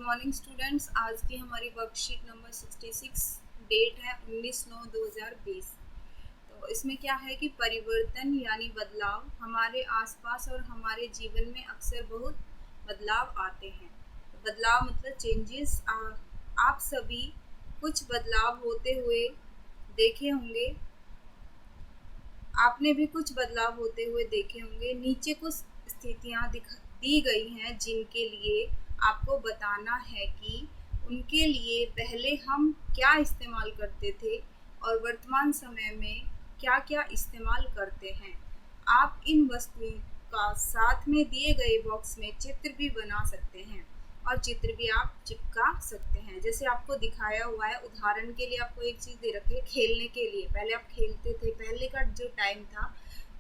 Good morning students. आज की हमारी वर्कशीट नंबर 66, डेट है 19/9/2020। तो इसमें क्या है कि परिवर्तन यानी बदलाव, हमारे आसपास और हमारे जीवन में अक्सर बहुत बदलाव आते हैं। तो बदलाव मतलब चेंजेस। आप सभी कुछ बदलाव होते हुए देखे होंगे। आपने भी कुछ बदलाव होते हुए देखे होंगे। नीचे कुछ स्थितियाँ दी गई हैं जिनके लिए आपको बताना है कि उनके लिए पहले हम क्या इस्तेमाल करते थे और वर्तमान समय में क्या क्या इस्तेमाल करते हैं। आप इन वस्तुओं का साथ में दिए गए बॉक्स में चित्र भी बना सकते हैं और चित्र भी आप चिपका सकते हैं। जैसे आपको दिखाया हुआ है, उदाहरण के लिए आपको एक चीज़ दे रखी है खेलने के लिए। पहले आप खेलते थे, पहले का जो टाइम था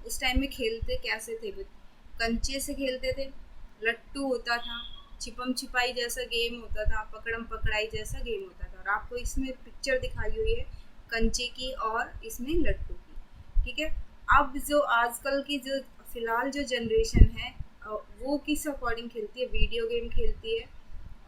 उस टाइम में खेलते कैसे थे? कंचे से खेलते थे, लट्टू होता था, छिपम छिपाई जैसा गेम होता था, पकड़म पकड़ाई जैसा गेम होता था। और आपको इसमें पिक्चर दिखाई हुई है कंचे की और इसमें लट्टू की। ठीक है। अब जो आजकल की जो फिलहाल जो जनरेशन है वो किस अकॉर्डिंग खेलती है? वीडियो गेम खेलती है,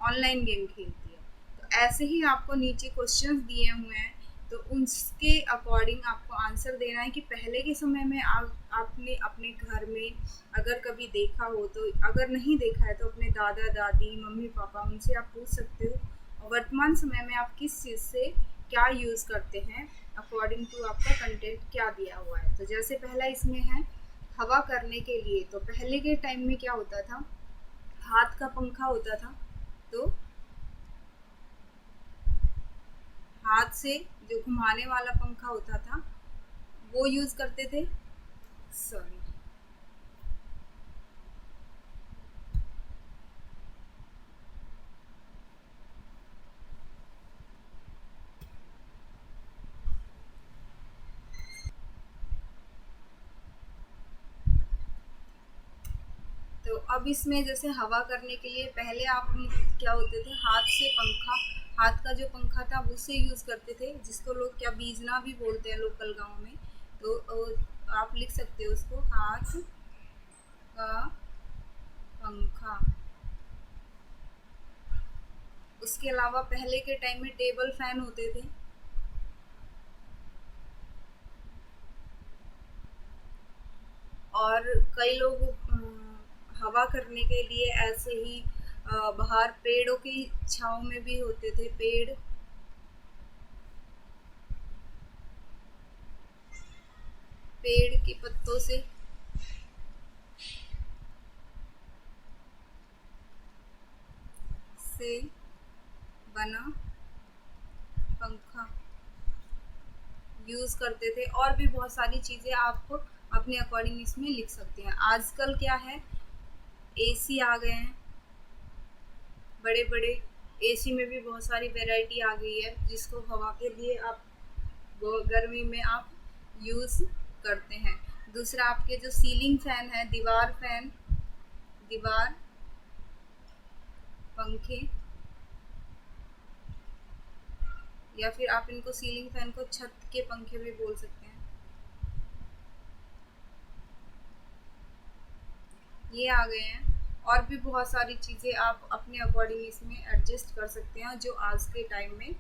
ऑनलाइन गेम खेलती है। तो ऐसे ही आपको नीचे क्वेश्चंस दिए हुए हैं, तो उसके अकॉर्डिंग आपको आंसर देना है कि पहले के समय में आपने अपने घर में अगर कभी देखा हो, तो अगर नहीं देखा है तो अपने दादा दादी मम्मी पापा उनसे आप पूछ सकते हो। और वर्तमान समय में आप किस चीज़ से क्या यूज़ करते हैं, अकॉर्डिंग टू आपका कंटेंट क्या दिया हुआ है। तो जैसे पहला इसमें है हवा करने के लिए। तो पहले के टाइम में क्या होता था? हाथ का पंखा होता था। तो हाथ से जो घुमाने वाला पंखा होता था वो यूज करते थे। सॉरी, तो अब इसमें जैसे हवा करने के लिए पहले आप क्या होते थे? हाथ से पंखा, हाथ का जो पंखा था उससे यूज करते थे, जिसको लोग क्या बीजना भी बोलते हैं लोकल गांव में। तो आप लिख सकते हो उसको, हाथ का पंखा। उसके अलावा पहले के टाइम में टेबल फैन होते थे। और कई लोग हवा करने के लिए ऐसे ही बाहर पेड़ों की छांव में भी होते थे। पेड़ के पत्तों से बना पंखा यूज करते थे। और भी बहुत सारी चीजें आप अपने अकॉर्डिंग इसमें लिख सकते हैं। आजकल क्या है, एसी आ गए हैं, बड़े बड़े एसी में भी बहुत सारी वैरायटी आ गई है, जिसको हवा के लिए आप गर्मी में आप यूज करते हैं। दूसरा आपके जो सीलिंग फैन है, दीवार पंखे, या फिर आप इनको सीलिंग फैन को छत के पंखे भी बोल सकते हैं। ये आ गए हैं। और भी बहुत सारी चीज़ें आप अपने अकॉर्डिंग इसमें एडजस्ट कर सकते हैं, जो आज के टाइम में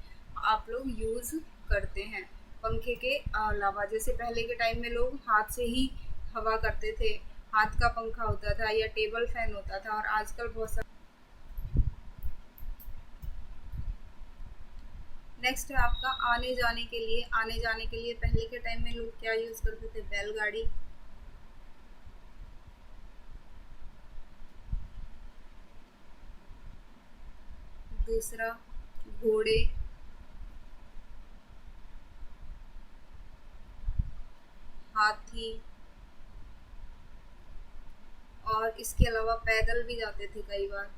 आप लोग यूज़ करते हैं। पंखे के अलावा जैसे पहले के टाइम में लोग हाथ से ही हवा करते थे, हाथ का पंखा होता था या टेबल फैन होता था। और आजकल बहुत सारे। नेक्स्ट है आपका आने जाने के लिए। आने जाने के लिए पहले के टाइम में लोग क्या यूज़ करते थे? बैलगाड़ी। दूसरा घोड़े, हाथी, और इसके अलावा पैदल भी जाते थे कई बार,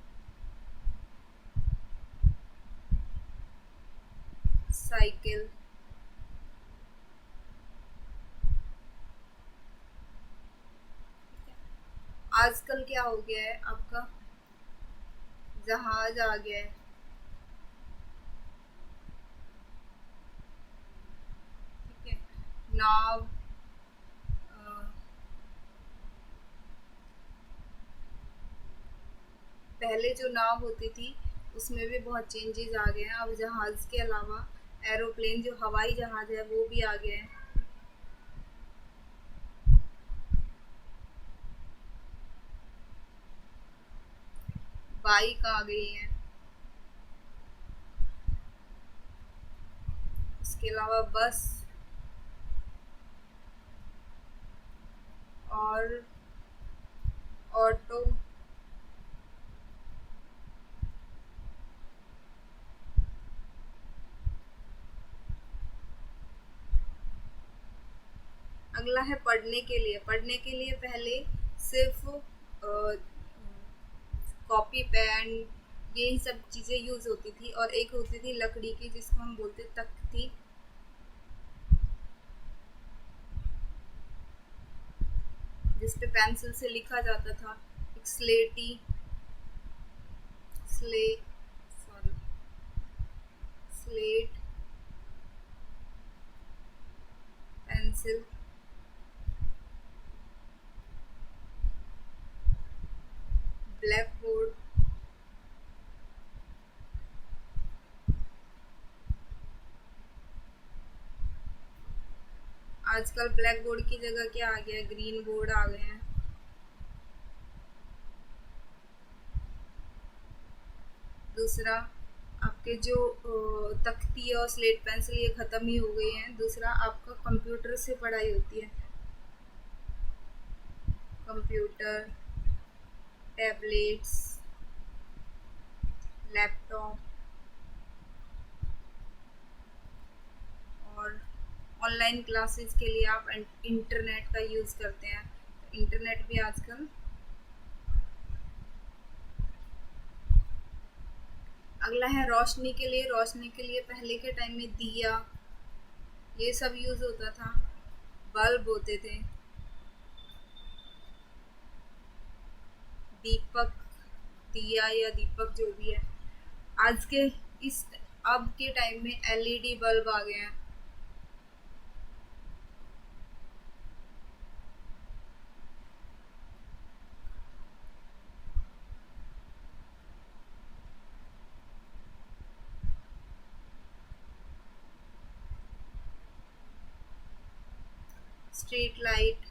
साइकिल। आजकल क्या हो गया है आपका? जहाज आ गया है। ठीक है। नाव, अ, पहले जो नाव होती थी उसमें भी बहुत चेंजेस आ गए हैं। अब जहाज़ के अलावा एरोप्लेन, जो हवाई जहाज़ है, वो भी आ गए हैं। बाइक आ गई है। इसके अलावा बस और ऑटो। अगला है पढ़ने के लिए। पढ़ने के लिए पहले सिर्फ कॉपी पेन यही सब चीज़ें यूज़ होती थी, और एक होती थी लकड़ी की जिसको हम बोलते तख्ती, जिस पे पेंसिल से लिखा जाता था। एक स्लेटी slay sorry slate, pencil, black board. आजकल ब्लैक बोर्ड की जगह क्या आ गया है, ग्रीन बोर्ड आ गए हैं। दूसरा, आपके जो तख्ती और स्लेट पेंसिल ये ख़त्म ही हो गई हैं। दूसरा, आपका कंप्यूटर से पढ़ाई होती है। कंप्यूटर, टैबलेट्स, लैपटॉप, और ऑनलाइन क्लासेस के लिए आप इंटरनेट का यूज़ करते हैं। इंटरनेट भी आजकल। अगला है रोशनी के लिए। रोशनी के लिए पहले के टाइम में दिया ये सब यूज़ होता था, बल्ब होते थे, दीपक, दिया या दीपक जो भी है। आज के इस अब के टाइम में एलईडी बल्ब आ गए हैं। Street light,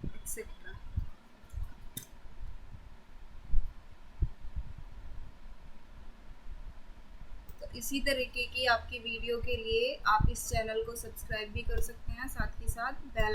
etcetera. तो इसी तरीके की आपकी वीडियो के लिए आप इस चैनल को सब्सक्राइब भी कर सकते हैं, साथ ही साथ बेल